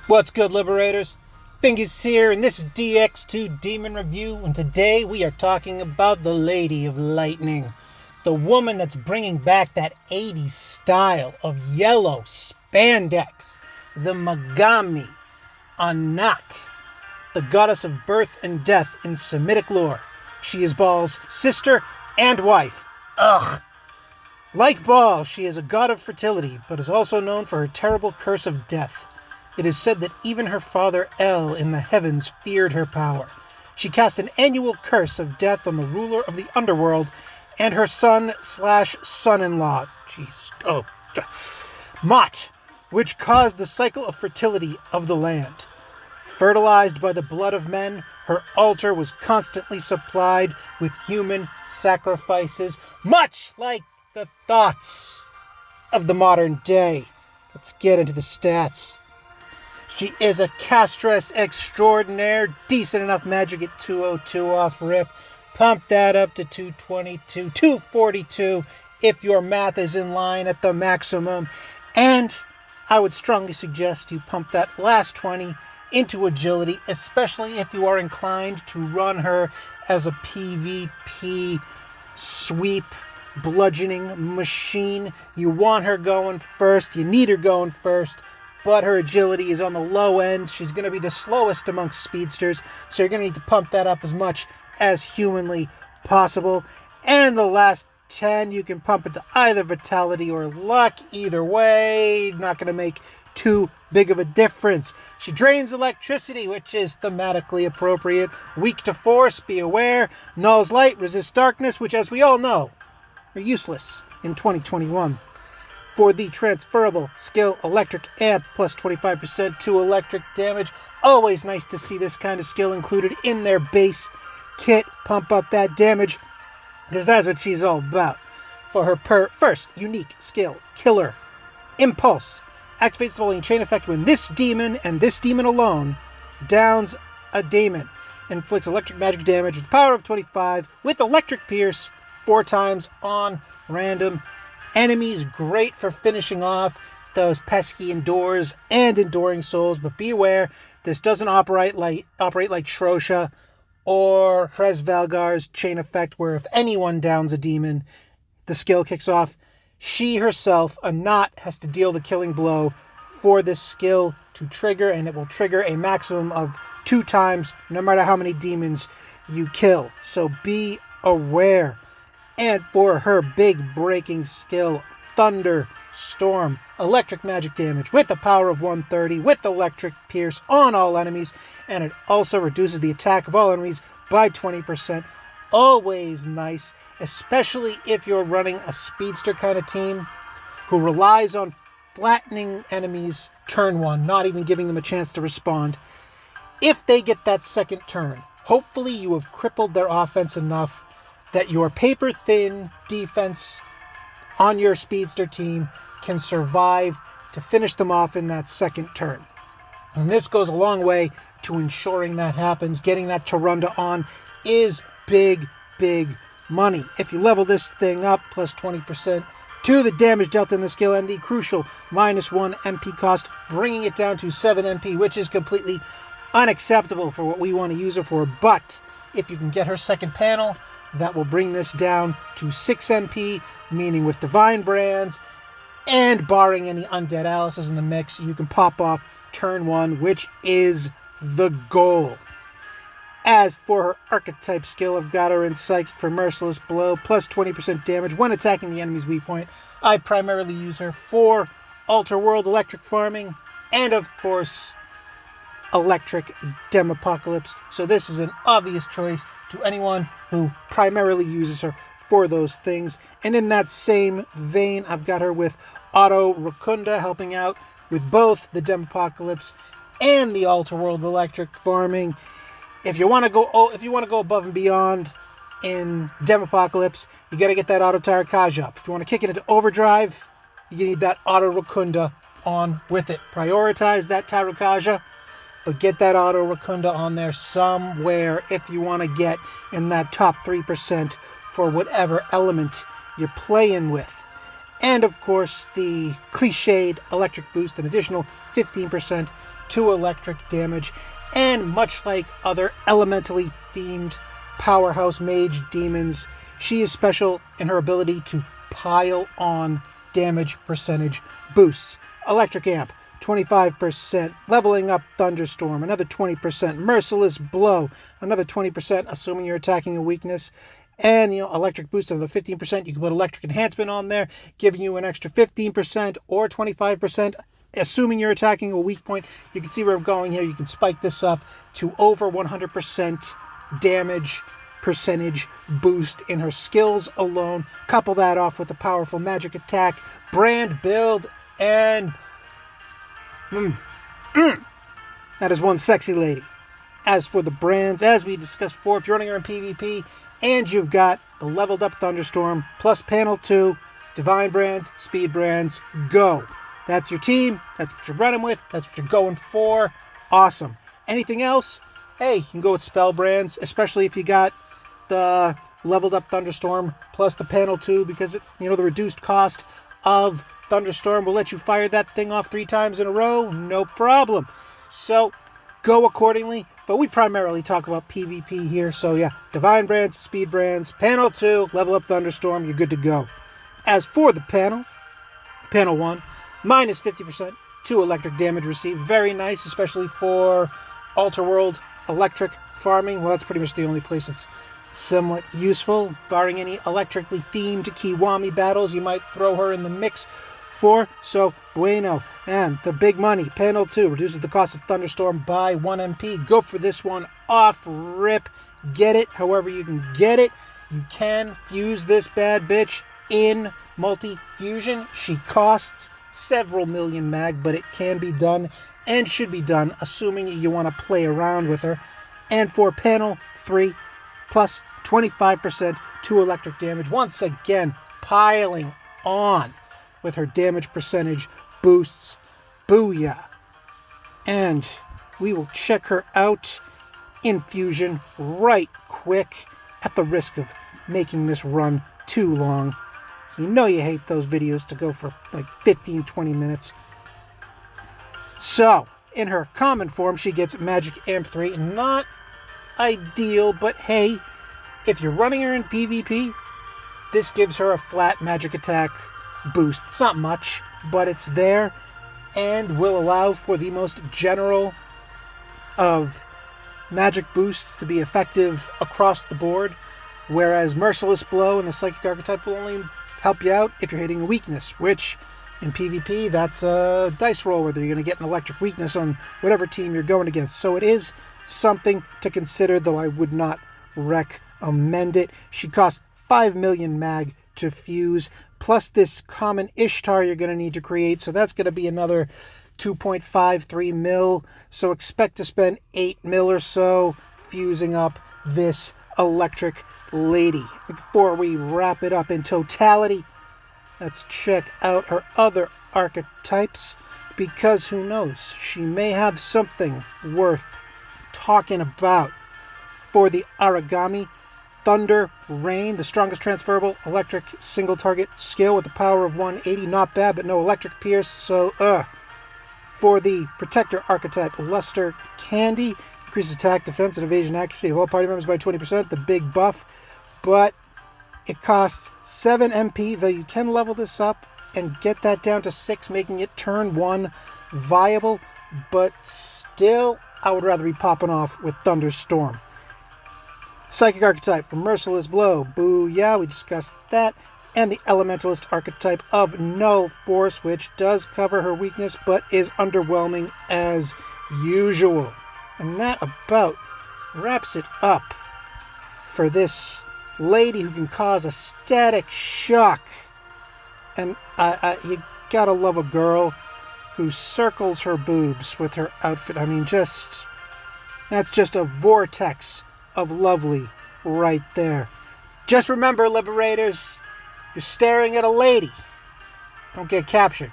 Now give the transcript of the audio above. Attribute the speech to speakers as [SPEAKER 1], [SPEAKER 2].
[SPEAKER 1] What's good, Liberators? Fingers here, and this is Dx2 Demon Review, and today we are talking about the Lady of Lightning. The woman that's bringing back that 80s style of yellow spandex. The Megami, Anat, the goddess of birth and death in Semitic lore. She is Baal's sister and wife. Ugh. Like Baal, she is a god of fertility, but is also known for her terrible curse of death. It is said that even her father El in the heavens feared her power. She cast an annual curse of death on the ruler of the underworld and her son/son-in-law, Mot, which caused the cycle of fertility of the land. Fertilized by the blood of men, her altar was constantly supplied with human sacrifices, much like the thoughts of the modern day. Let's get into the stats. She is a castress extraordinaire, decent enough magic at 202 off rip. Pump that up to 222, 242 if your math is in line at the maximum. And I would strongly suggest you pump that last 20 into agility, especially if you are inclined to run her as a PvP sweep bludgeoning machine. You want her going first, you need her going first, but her agility is on the low end. She's going to be the slowest amongst speedsters, so you're going to need to pump that up as much as humanly possible. And the last 10, you can pump it to either vitality or luck. Either way, not going to make too big of a difference. She drains electricity, which is thematically appropriate. Weak to force, be aware. Nulls light, resists darkness, which, as we all know, are useless in 2021. For the transferable skill Electric Amp, plus 25% to electric damage. Always nice to see this kind of skill included in their base kit. Pump up that damage, because that's what she's all about. For her first unique skill, Killer Impulse, activates the following chain effect when this demon, and this demon alone, downs a daemon. Inflicts electric magic damage with the power of 25 with Electric Pierce 4 times on random enemies. Great for finishing off those pesky Endures and Enduring Souls, but be aware, this doesn't operate like Shrosha or Hresvalgar's chain effect, where if anyone downs a demon, the skill kicks off. She herself, Anat, has to deal the killing blow for this skill to trigger, and it will trigger a maximum of 2 times, no matter how many demons you kill. So be aware. And for her big breaking skill, Thunderstorm, electric magic damage with the power of 130 with Electric Pierce on all enemies, and it also reduces the attack of all enemies by 20%. Always nice, especially if you're running a speedster kind of team who relies on flattening enemies turn 1, not even giving them a chance to respond. If they get that second turn, hopefully you have crippled their offense enough that your paper-thin defense on your speedster team can survive to finish them off in that second turn. And this goes a long way to ensuring that happens. Getting that Tarunda on is big, big money. If you level this thing up, plus 20% to the damage dealt in the skill and the crucial -1 MP cost, bringing it down to 7 MP, which is completely unacceptable for what we want to use her for. But if you can get her second panel, that will bring this down to 6 MP, meaning with Divine Brands, and barring any Undead Alices in the mix, you can pop off turn 1, which is the goal. As for her archetype skill, I've got her in Psychic for Merciless Blow, plus 20% damage when attacking the enemy's weak point. I primarily use her for Ultra World electric farming, and of course, electric Demopocalypse. So this is an obvious choice to anyone who primarily uses her for those things. And in that same vein, I've got her with Auto Racunda, helping out with both the Demopocalypse and the Ultra World electric farming. If you want to go above and beyond in Demopocalypse, you got to get that Auto Tarakaja up. If you want to kick it into overdrive, you need that Auto Racunda on with it. Prioritize that Tarakaja, but get that Auto Racunda on there somewhere if you want to get in that top 3% for whatever element you're playing with. And of course, the cliched electric boost, an additional 15% to electric damage. And much like other elementally themed powerhouse mage demons, she is special in her ability to pile on damage percentage boosts. Electric Amp, 25%, leveling up Thunderstorm, another 20%, Merciless Blow, another 20%, assuming you're attacking a weakness. And, electric boost of the 15%, you can put electric enhancement on there, giving you an extra 15% or 25%, assuming you're attacking a weak point. You can see where I'm going here. You can spike this up to over 100% damage percentage boost in her skills alone. Couple that off with a powerful magic attack, brand build, and that is one sexy lady. As for the brands, as we discussed before, if you're running her in PvP and you've got the leveled up Thunderstorm plus panel 2, Divine Brands, Speed Brands, go. That's your team. That's what you're running with. That's what you're going for. Awesome. Anything else? Hey, you can go with Spell Brands, especially if you got the leveled up Thunderstorm plus the panel 2, because the reduced cost of Thunderstorm will let you fire that thing off 3 times in a row. No problem. So go accordingly. But we primarily talk about PvP here. So yeah, Divine Brands, Speed Brands, panel 2, level up Thunderstorm, you're good to go. As for the panels, panel 1, minus 50% to electric damage received. Very nice, especially for Alter World electric farming. Well, that's pretty much the only place it's somewhat useful. Barring any electrically themed Kiwami battles, you might throw her in the mix for. So, bueno. And the big money, panel 2, reduces the cost of Thunderstorm by 1 MP. Go for this one off rip. Get it however you can get it. You can fuse this bad bitch in multi-fusion. She costs several million mag, but it can be done and should be done, assuming you want to play around with her. And for panel 3, plus 25% to electric damage, once again piling on with her damage percentage boosts. Booyah. And we will check her out in Fusion right quick, at the risk of making this run too long. You know you hate those videos to go for like 15-20 minutes. So, in her common form, she gets Magic Amp 3. Not ideal, but hey, if you're running her in PvP, this gives her a flat magic attack boost. It's not much, but it's there and will allow for the most general of magic boosts to be effective across the board, whereas Merciless Blow and the Psychic Archetype will only help you out if you're hitting a weakness, which in PvP, that's a dice roll whether you're going to get an electric weakness on whatever team you're going against. So it is something to consider, though I would not recommend it. She costs 5 million mag to fuse, plus this common Ishtar you're going to need to create, so that's going to be another 2.53 mil, so expect to spend 8 mil or so fusing up this electric lady. Before we wrap it up in totality, let's check out her other archetypes, because who knows, she may have something worth talking about. For the Aragami, Thunder Rain, the strongest transferable electric single target skill with a power of 180. Not bad, but no electric pierce, so For the Protector archetype, Luster Candy, increases attack, defense, and evasion accuracy of all party members by 20%, the big buff, but it costs 7 MP, though you can level this up and get that down to 6, making it turn 1 viable, but still, I would rather be popping off with Thunderstorm. Psychic archetype for Merciless Blow, booyah, we discussed that. And the Elementalist archetype of Null Force, which does cover her weakness, but is underwhelming as usual. And that about wraps it up for this lady who can cause a static shock. And you gotta love a girl who circles her boobs with her outfit. I mean, that's just a vortex of lovely right there. Just remember, Liberators, you're staring at a lady. Don't get captured.